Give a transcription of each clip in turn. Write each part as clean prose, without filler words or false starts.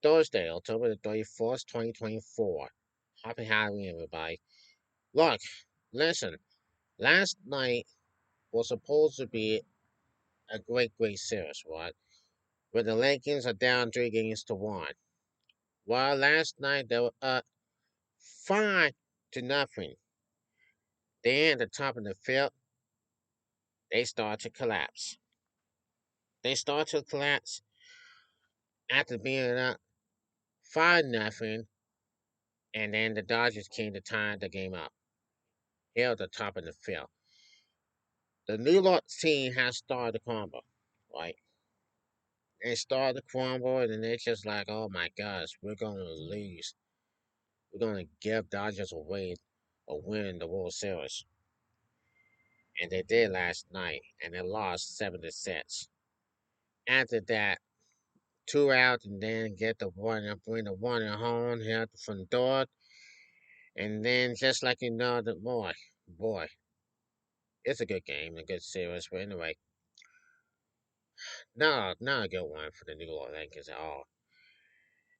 Thursday, October the 31st, 2024. Happy Halloween, everybody. Look, listen, last night was supposed to be a great series, right? Where the Lakers are down 3 games to 1. Well, last night they were up 5 to nothing. Then at the top of the field, they start to collapse. They start to collapse after being up 5 nothing, and then the Dodgers came to tie the game up. Here at the top of the field. The New York team has started to crumble. Right? They started to crumble, and then it's just like, oh my gosh, we're going to lose. We're going to give Dodgers away or win the World Series. And they did last night, and they lost 7-6. After that, 2 out, and then get the one and bring the one at home here at the front door. And then just like you know, the boy, it's a good game, a good series. But anyway, no, not a good one for the New York Yankees at all.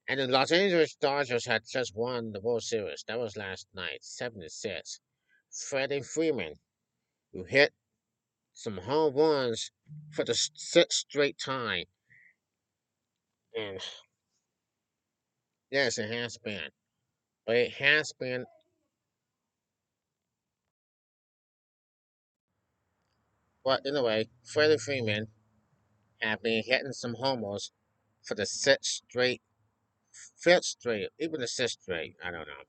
And the Los Angeles Dodgers had just won the World Series. That was last night, 7-6. Freddie Freeman, who hit some home runs for the sixth straight time. And yes, it has been. But it has been. But anyway, Freddie Freeman have been hitting some homers for the sixth straight, fifth straight, even the sixth straight. I don't know.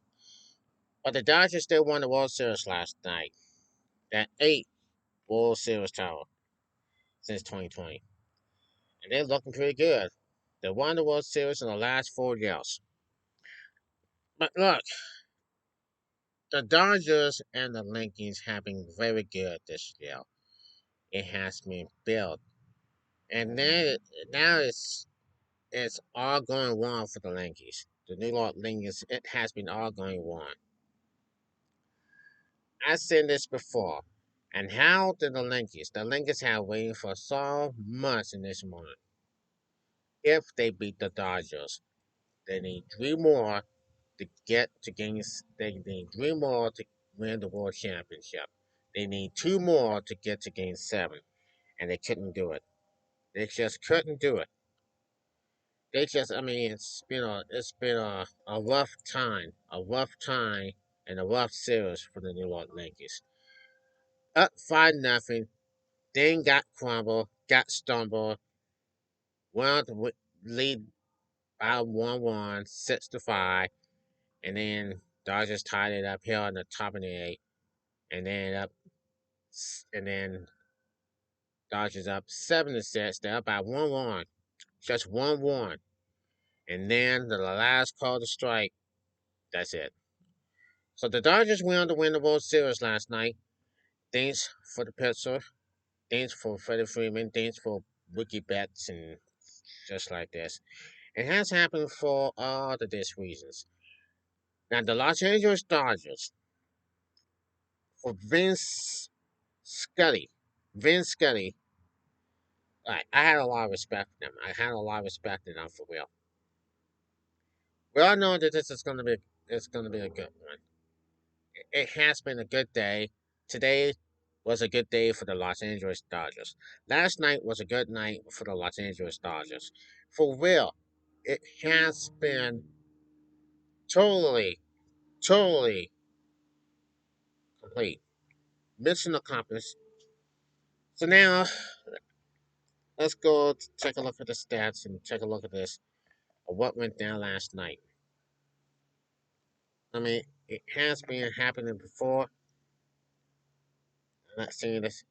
But the Dodgers still won the World Series last night. That eighth World Series title since 2020. And they're looking pretty good. They won the World Series in the last 4 years. But look, the Dodgers and the Yankees have been very good this year. It has been built, and then now it's all going wrong for the Yankees. The New York Yankees, it has been all going wrong. I've said this before. And how did the Yankees? The Yankees have waited for so much in this moment. If they beat the Dodgers, they need 3 more to get to games. They need 3 more to win the World Championship. They need 2 more to get to Game 7, and they couldn't do it. They just couldn't do it. They just, I mean, it's been a rough time, and a rough series for the New York Yankees. Up 5 nothing, then got crumbled, got stumbled, went on to lead by 1-1, 6-5, and then Dodgers tied it up here on the top of the eighth, and then and then Dodgers up 7-6. They're up by 1-1, just 1-1, and then the last call to strike. That's it. So the Dodgers went on to win the World Series last night. Thanks for the pitcher. Thanks for Freddie Freeman. Thanks for Wiki Betts and just like this. It has happened for all of these reasons. Now the Los Angeles Dodgers for Scully. Vince Scully. I had a lot of respect for them. I had a lot of respect for them for real. We all know that this is going to be it's going to be a good one. It has been a good day. Today was a good day for the Los Angeles Dodgers. Last night was a good night for the Los Angeles Dodgers. For real, it has been totally, totally complete. Mission accomplished. So now let's go take a look at the stats and take a look at this of what went down last night. I mean, it has been happening before. I'm not saying this.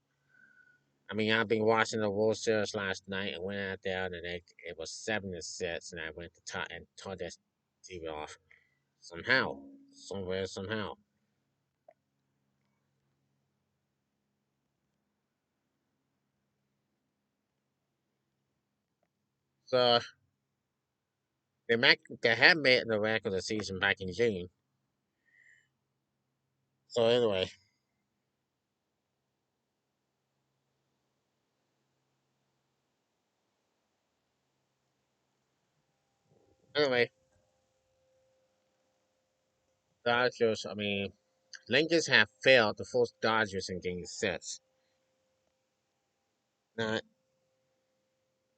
I mean, I've been watching the World Series last night and went out there and it was 7-6, and I went to and turned that TV off somehow, somewhere, somehow. So they had made the regular season back in June. So anyway, Anyway, Lakers have failed to force Dodgers in game six. Now,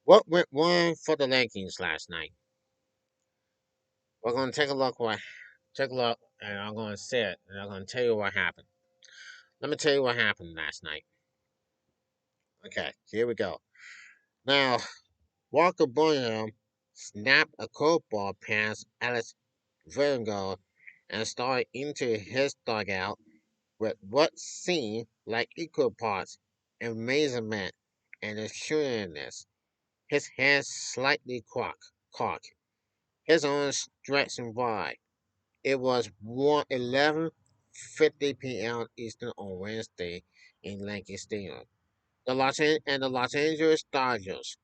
what went wrong for the Lakers last night? We're going to take a look, and I'm going to say it, and I'm going to tell you what happened. Let me tell you what happened last night. Okay, here we go. Now, Walker Buehler snapped a curveball past Alex Verdugo and started into his dugout with what seemed like equal parts amazement and assuredness. His head slightly cocked, his arms stretching wide. It was 11:50 p.m. Eastern on Wednesday in Yankee Stadium. The Los Angeles Dodgers,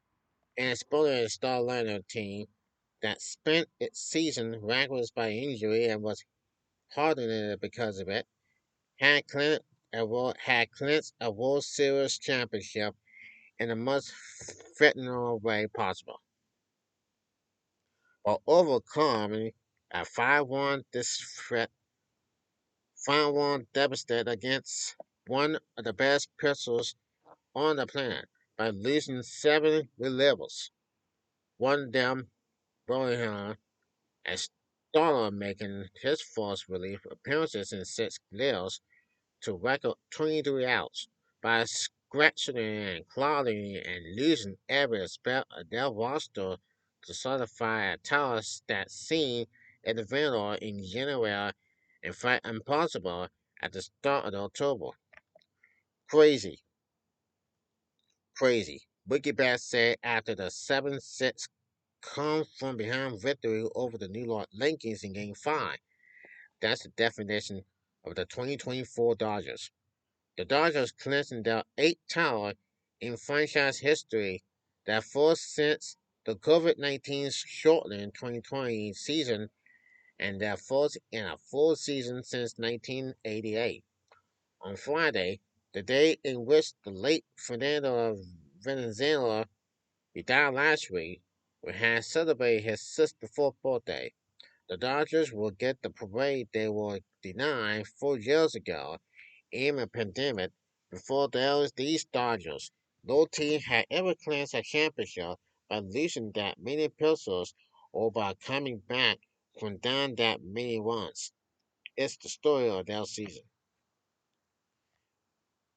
an exploding Starliner team that spent its season racked by injury and was hardened because of it, had clinched a World Series championship in the most fictional way possible. While overcoming a 5-1 5-1 deficit against one of the best pitchers on the planet by losing 7 relievers. One of them, Burlingame, and started making his first relief appearances in 6 games to record 23 outs by scratching and clawing and losing every aspect of their roster to certify a tower that seemed adventure in January and fact impossible at the start of October. Crazy, crazy. Boogie Bass said after the 7-6 come from behind victory over the New York Yankees in Game 5. That's the definition of the 2024 Dodgers. The Dodgers clinched their eighth title in franchise history, their first since the COVID-19 shortened 2020 season, and their first in a full season since 1988. On Friday, the day in which the late Fernando Venezuela retired last week, we had celebrated his 64th birthday. The Dodgers will get the parade they were denied 4 years ago in a pandemic. Before there was these Dodgers, no team had ever clinched a championship by losing that many pitchers or by coming back from down that many runs. It's the story of their season.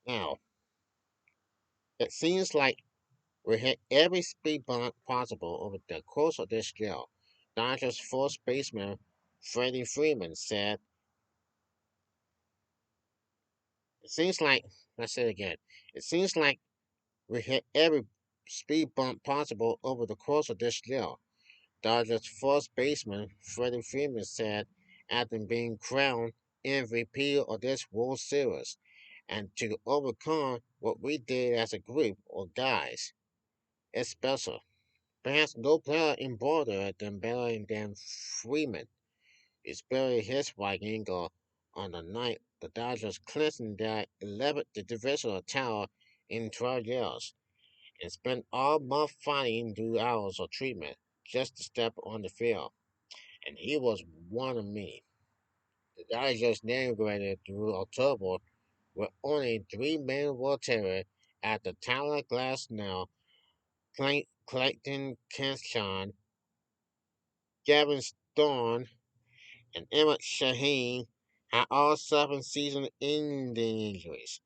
Now, it seems like we hit every speed bump possible over the course of this year. Dodgers first baseman Freddie Freeman said, "It seems like, let's say it again, it seems like we hit every speed bump possible over the course of this year." Dodgers first baseman Freddie Freeman said after being crowned MVP of this World Series, and to overcome what we did as a group or guys, it's special. Perhaps no player in border than better than Freeman is buried his white angle on the night the Dodgers clinched their 11th divisional title in 12 years and spent all month fighting through hours of treatment just to step on the field. And he was one of many. The Dodgers navigated through October with only 3 men retired at the Tyler Glass now, Clayton Kershaw, Gavin Stone, and Emmett Shaheen had all suffered season-ending injuries,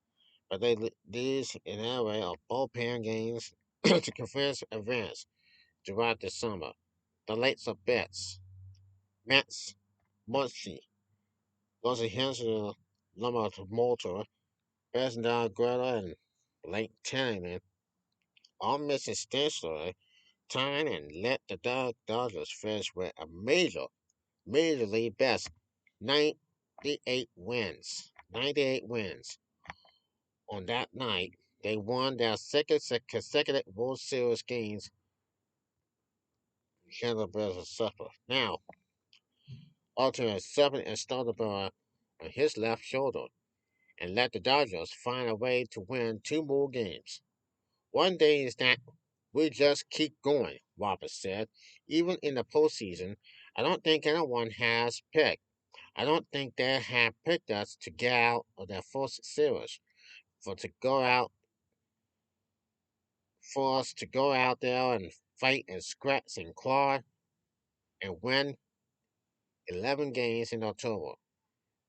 but they lose an array of bullpen games to conference events throughout the summer. The lakes of Betts, Mets, Muncie, Lucy Henson, Lamar Moulter, Besson Greta, and Blake Tanneman all missed substantially time and let the Dodgers finish with a major league best 98 wins. 98 wins. On that night, they won their second consecutive World Series games. Chandler Brothers suffer. Now, alternate 7 and Stoltenberg on his left shoulder and let the Dodgers find a way to win 2 more games. One day is that we just keep going. Roberts said. Even in the postseason, I don't think anyone has picked. I don't think they have picked us to get out of their first series, for to go out for us to go out there and fight and scratch and claw and win 11 games in October.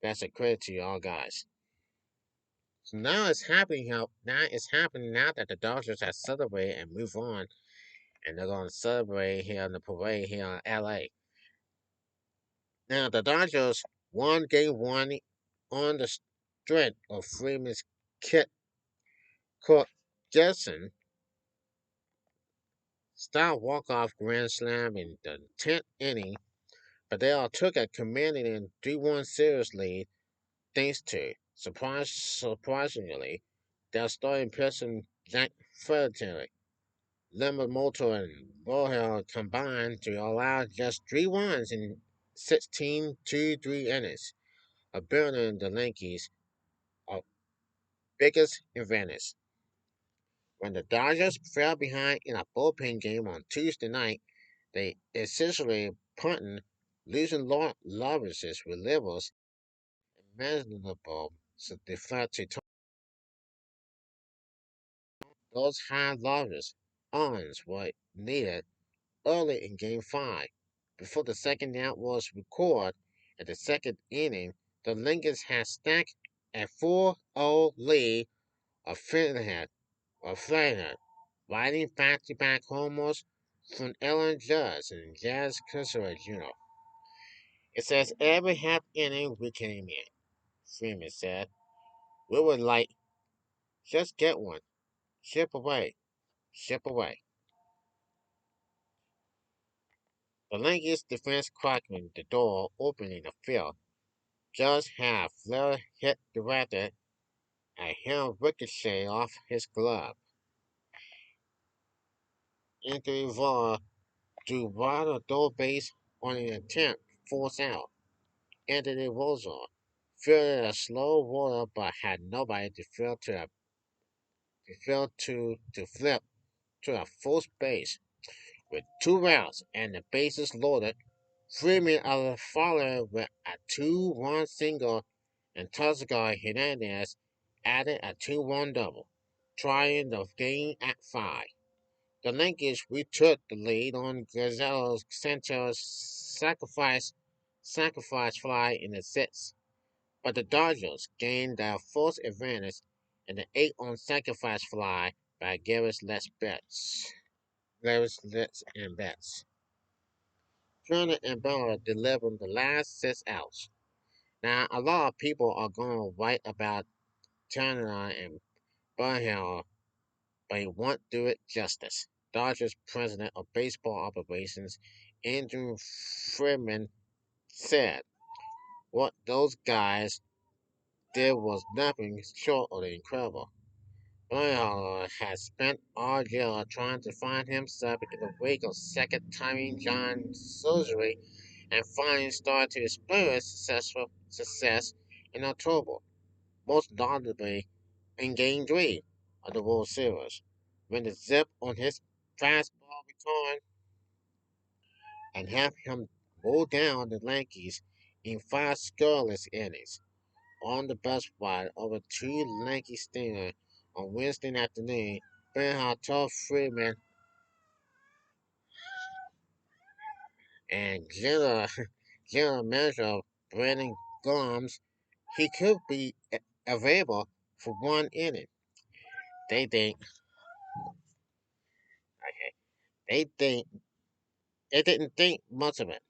That's a credit to y'all guys. So now it's happening. Now it's happening now that the Dodgers have celebrated and move on, and they're going to celebrate here in the parade here in LA. Now the Dodgers won Game One on the strength of Freeman's Kit Cook Jetson style walk-off grand slam in the 10th inning, but they all took a commanding and 3-1 series lead thanks to, surprisingly, their starting pitcher Jack Frederick. Yamamoto and Bohel combined to allow just 3 runs in 16 2-3 innings, abandoning the Yankees' biggest advantage. When the Dodgers fell behind in a bullpen game on Tuesday night, they essentially punted, losing Lawrence's relievers imaginable so they felt to turn those high Lawrence arms were needed early in Game 5. Before the second out was recorded at the second inning, the Lincolns had stacked a 4-0 lead of Flathead, riding back-to-back homers from Ellen Judge and Jazz Crusoe Jr. It says every half inning we came in, Freeman said. We were like, just get one, chip away, chip away. The Yankees defense cracking the door open in the field. Judge had Flair hit directed and him ricochet off his glove. Anthony Vaughn drew wide a third base on an attempt force out. Anthony Rosa fielded a slow roller but had nobody to flip to a first base. With 2 rounds and the bases loaded, Freeman followed with a 2-1 single and Toscar Hernandez added a 2-1 double, tying the game at 5. The Yankees retook the lead on Gonzalo Santos' sacrifice fly in the 6th, but the Dodgers gained their first advantage in the 8 on sacrifice fly by Garris Letts and Betts. Turner and Bauer delivered the last 6 outs. Now, a lot of people are going to write about Turner and Bauer, but he won't do it justice. Dodgers president of baseball operations, Andrew Friedman, said, what those guys did was nothing short of incredible. Bauer has spent all year trying to find himself in the wake of second timing John surgery and finally started to experience success in October, most notably in Game 3 of the World Series, when the zip on his fastball returned and helped him mow down the Yankees in 5 scoreless innings. On the bus ride over to Yankee Stadium on Wednesday afternoon, Bernhard told Freeman and General Manager Brandon Gomes he could be available for 1 inning. They think okay, they didn't think much of it.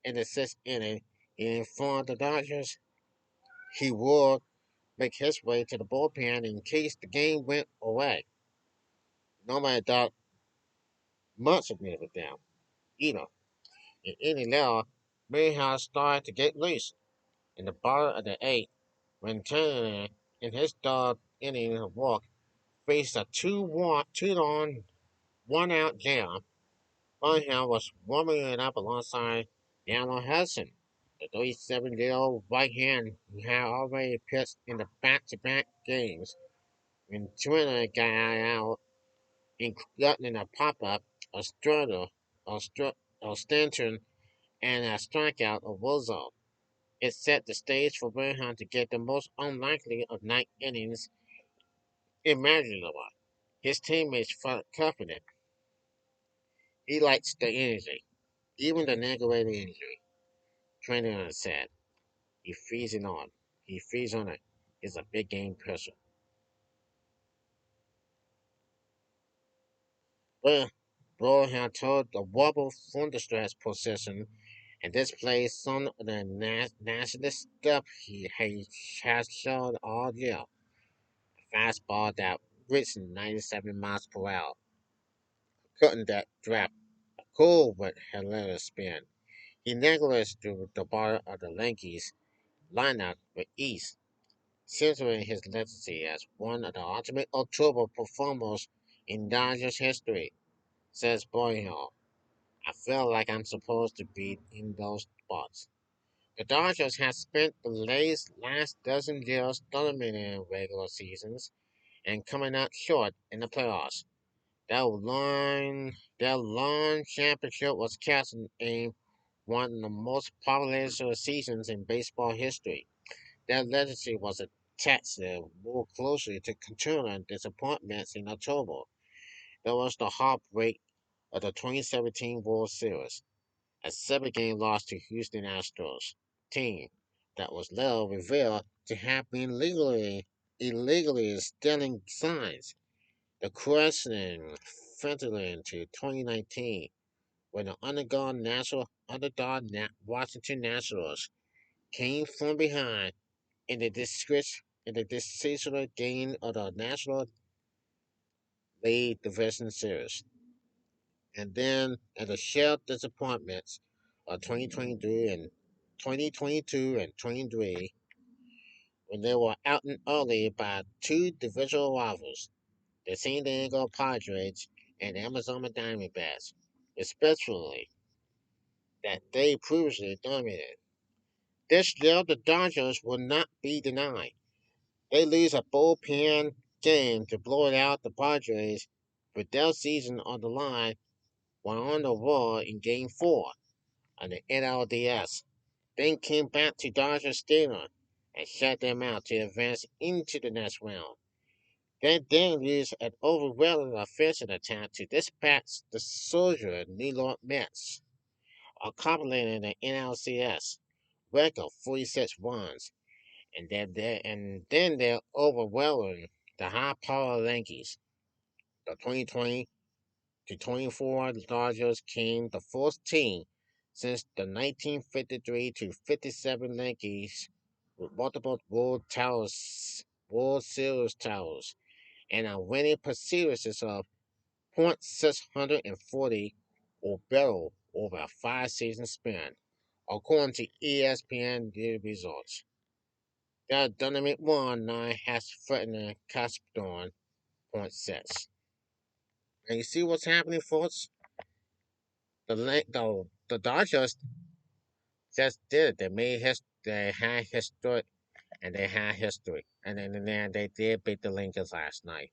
In the 6th inning, he informed the Dodgers he would make his way to the bullpen in case the game went away. Nobody thought much of it with them either. In inning later, Mayhouse started to get loose. In the bottom of the 8th, when Turner in his third inning of walk faced a 2-on 1-out jam, Mayhouse was warming it up alongside Daniel Hudson, the 37-year-old right-hand who had already pitched in the back-to-back games when Turner got out in a pop-up a strutter, a stanchion, and a strikeout of Wilson. It set the stage for Bernhardt to get the most unlikely of ninth innings imaginable. His teammates felt confident. He likes the energy, even the nagging injury. Trainer said, he feeds it on. He feeds on it. He's a big game person. Well, Boyle had told the wobble from the stretch possession and displays some of the national stuff he has shown all year. A fastball that reached 97 miles per hour, cutting that drop, cool but hilarious spin. He neglects the bar of the Yankees lineup with ease, centering his legacy as one of the ultimate October performers in Dodgers history, says Boyle. I feel like I'm supposed to be in those spots. The Dodgers have spent the last dozen years dominating regular seasons and coming out short in the playoffs. Their long championship was cast in one of the most popular seasons in baseball history. Their legacy was attached more closely to continuing disappointments in October. There was the heartbreak of the 2017 World Series, a seven-game loss to Houston Astros team that was later revealed to have been illegally stealing signs. The question filtered into 2019 when the Washington Nationals came from behind in the decisive game of the National League Division Series, and then at the shared disappointments of 2023 and 2022 and 23 when they were out and early by two divisional rivals, the San Diego Padres and Arizona Diamondbacks, especially that they previously dominated. This year, the Dodgers will not be denied. They lose a bullpen game to blow it out the Padres with their season on the line while on the road in Game 4 on the NLDS. Then came back to Dodger Stadium and shut them out to advance into the next round. They then used an overwhelming offensive attack to dispatch the soldier New York Mets, accomplishing the NLCS record 46 runs, and then they're overwhelming the high-powered Yankees. The 2020 to 24 Dodgers came the fourth team since the 1953 to 57 Yankees with multiple World Series titles, and a winning percentage of .640 or better over a five-season span, according to ESPN results. The dynamic one now has threatened Caspian .6. And you see what's happening, folks? The Dodgers just did it. They made they had history, and they had history, and then they did beat the Lakers last night.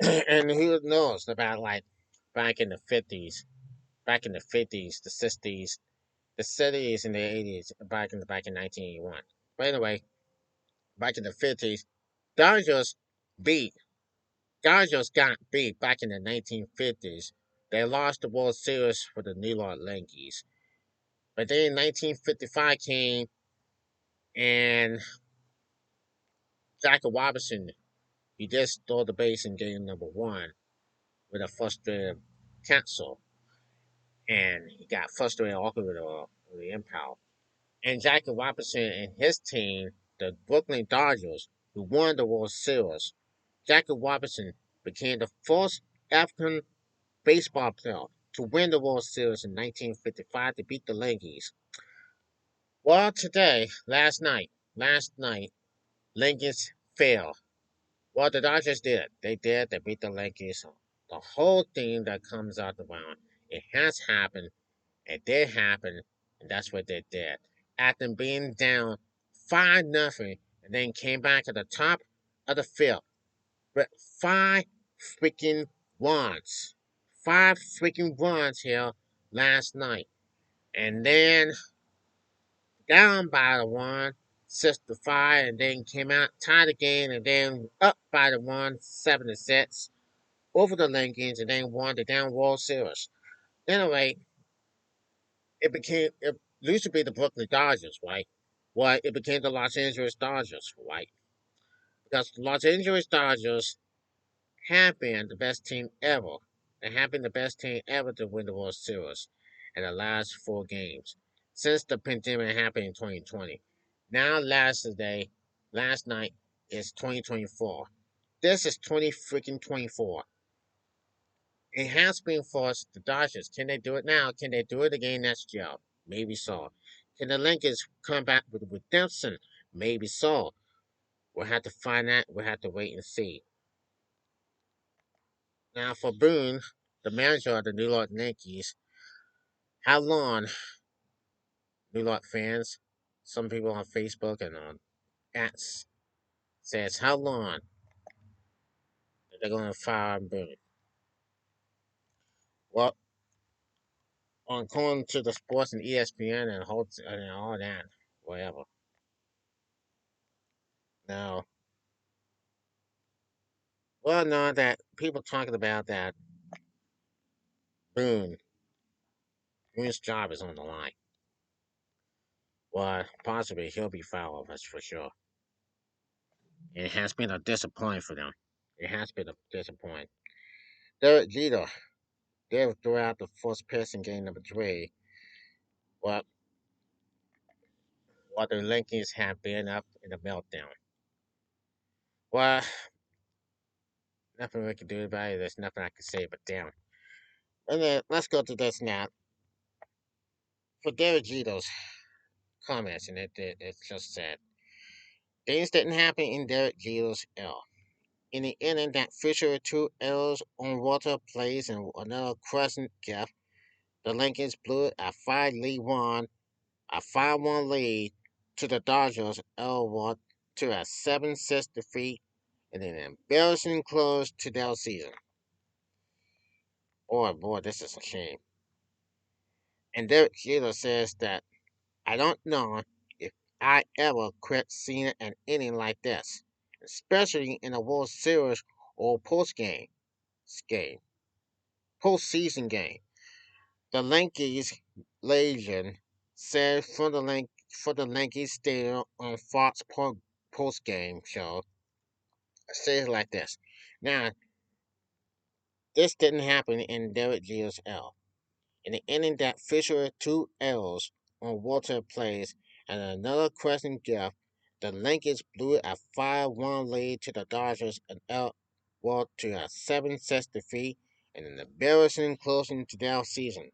And who knows about like back in the 50s, the 60s, the 70s, and the 80s, back in 1981. But anyway, back in the 50s, Dodgers beat Dodgers got beat back in the 1950s. They lost the World Series for the New York Yankees. But then 1955 came and Jackie Robinson, he did stole the base in game number one with a frustrated cancel. And he got frustrated also with the impound. And Jackie Robinson and his team, the Brooklyn Dodgers, who won the World Series, Jackie Robinson became the first African baseball player to win the World Series in 1955 to beat the Yankees. Well, last night, Yankees failed. Well, the Dodgers did. They did. They beat the Yankees. The whole thing that comes out the round, it has happened. It did happen, and that's what they did. After being down 5-0, and then came back at the top of the field with five freaking ones. 5 freaking runs here last night. And then down by the one, 6-5, and then came out, tied the game, and then up by the one, 7-6, over the Yankees, and then won the damn World Series. Anyway, it used to be the Brooklyn Dodgers, right? Well, it became the Los Angeles Dodgers, right? Because the Los Angeles Dodgers have been the best team ever. They have been the best team ever to win the World Series in the last 4 games since the pandemic happened in 2020. Now, last night is 2024. This is 20 freaking 24. It has been for the Dodgers. Can they do it now? Can they do it again next year? Maybe so. Can the Lakers come back with redemption? Maybe so. We'll have to find out. We'll have to wait and see. Now, for Boone, the manager of the New York Yankees, how long, New York fans, some people on Facebook and on X says, how long are they going to fire Boone? Well, on going to the sports and ESPN and all that, whatever. Now, well, no, that people talking about that Boone, Boone's job is on the line. Well, possibly he'll be fired, that's for sure. And it has been a disappointment for them. It has been a disappointment. Derek Jeter, they threw out the first pitch in game number 3. Well, while the Yankees have been up in the meltdown. Well, nothing we can do about it. There's nothing I can say but damn. And then let's go to this now. For Derek Jeter's comments, and it's just sad. Things didn't happen in Derek Jeter's era. In the inning that featured 2 errors on Walter plays and another crescent gift, the Yankees blew a 5-1 lead to the Dodgers L1 to a 7-6 defeat in an embarrassing close to their season. Boy, this is a shame. And Derek Jeter says that I don't know if I ever quit seeing an inning like this, especially in a World Series or game, postseason game. The Yankees legend said for the Yankees Stadium on Fox post game show says like this. Now, this didn't happen in Derek Jeter's L. In the inning that Fisher 2 errors on Walter plays and another crescent gift, the Yankees blew a 5-1 lead to the Dodgers and L well to a 7-6 defeat in an embarrassing closing to their season.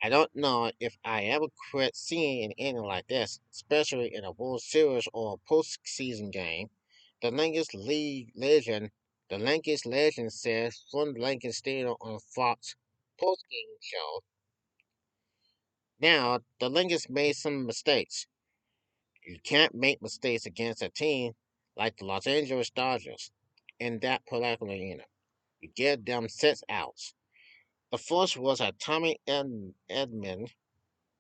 I don't know if I ever quit seeing an inning like this, especially in a World Series or a postseason game. The Yankees league legend, the Yankees legend says from the Lincoln Stadium on Fox postgame show. Now, the Yankees made some mistakes. You can't make mistakes against a team like the Los Angeles Dodgers in that particular inning. You give them 6 outs. The first was a Tommy Edmond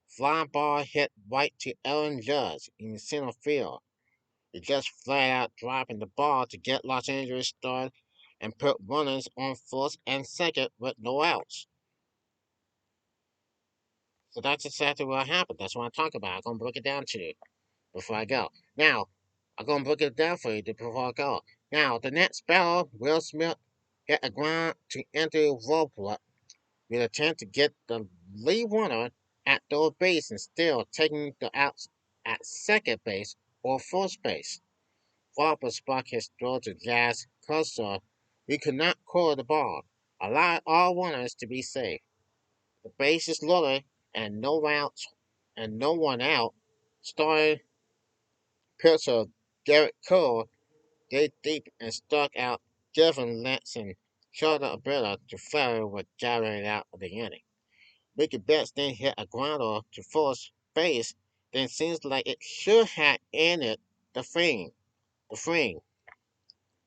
fly ball hit right to Aaron Judge in center field. He just flat out dropping the ball to get Los Angeles started and put runners on first and second with no outs. So that's exactly what happened. That's what I'm talking about. I'm going to break it down to you before I go. Now, I'm going to break it down for you before I go. Now, the next batter, Will Smith, hit a ground to enter Roblox with a chance to get the lead runner at third base and still taking the outs at second base or first base. Robert sparked his throw to Jazz Cursor. We could not call the ball. Allowed all runners to be safe. The base is loaded and no one out. Starting pitcher Garrett Cole dig deep and struck out Devin Lansing, shoulder ability to fire with gyrated out of the inning. Mickey Betts then hit a grounder to first base, then seems like it should have ended the frame,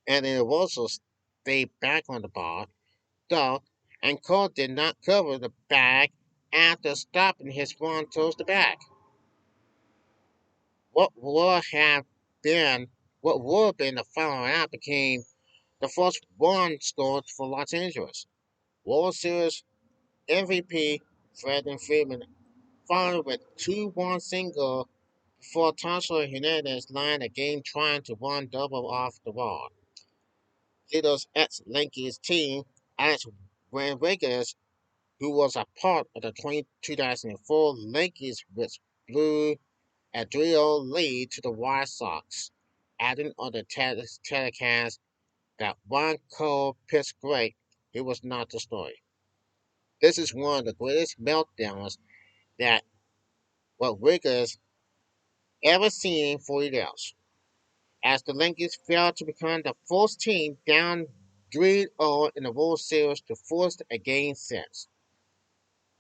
and it also stayed back on the ball. though, and Cole did not cover the bag after stopping his run towards the bag. What would have been what would have been the final out became the first run scored for Los Angeles. World Series MVP Fred and Freeman followed with 2-1 single before Tasha Hernandez lined a game trying to run double off the wall. Tito's ex-Yankees team, Alex Rodriguez, who was a part of the 2004 Yankees, which blew a 3-0 lead to the White Sox, adding on the telecast that one Cole pitched great. It was not the story. This is one of the greatest meltdowns that Rodriguez ever seen in 40 years, as the Yankees failed to become the first team down 3-0 in the World Series to force a game 6.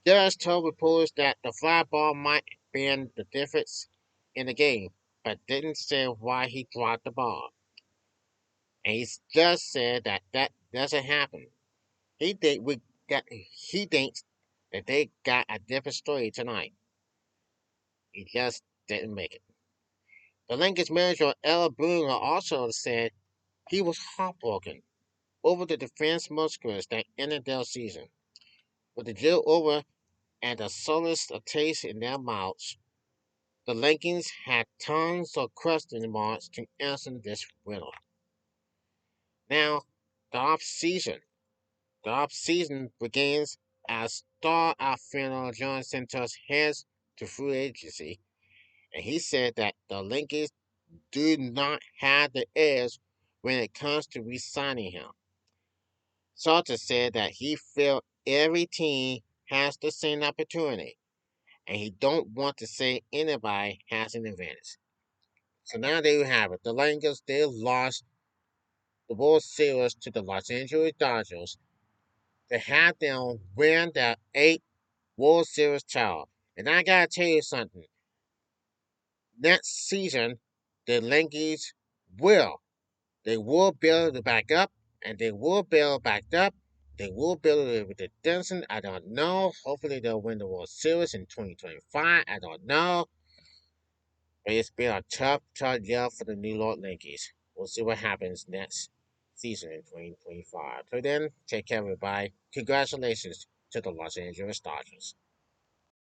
Judge told reporters that the fly ball might have been the difference in the game, but didn't say why he dropped the ball. And he just said that that doesn't happen. He thinks that they got a different story tonight. He just didn't make it. The Lakers manager Ella Bruner also said he was heartbroken over the defense musculars that ended their season. With the deal over and a soulless taste in their mouths, the Lakers had tons of question marks to answer this riddle. Now, the off-season. The off-season begins as star outfielder John Santos heads to free agency, and he said that the Lakers do not have the edge when it comes to re-signing him. Salter said that he felt every team has the same opportunity, and he don't want to say anybody has an advantage. So now there you have it. The Lakers they lost the World Series to the Los Angeles Dodgers to have them win their eighth World Series title. And I gotta tell you something. Next season, the Yankees will They will be able to back up, and they will be able to back up. They will be able to with the Denson. I don't know. Hopefully, they'll win the World Series in 2025. I don't know. But it's been a tough year for the New York Yankees. We'll see what happens next season in 2025. So then, take care, everybody. Congratulations to the Los Angeles Dodgers.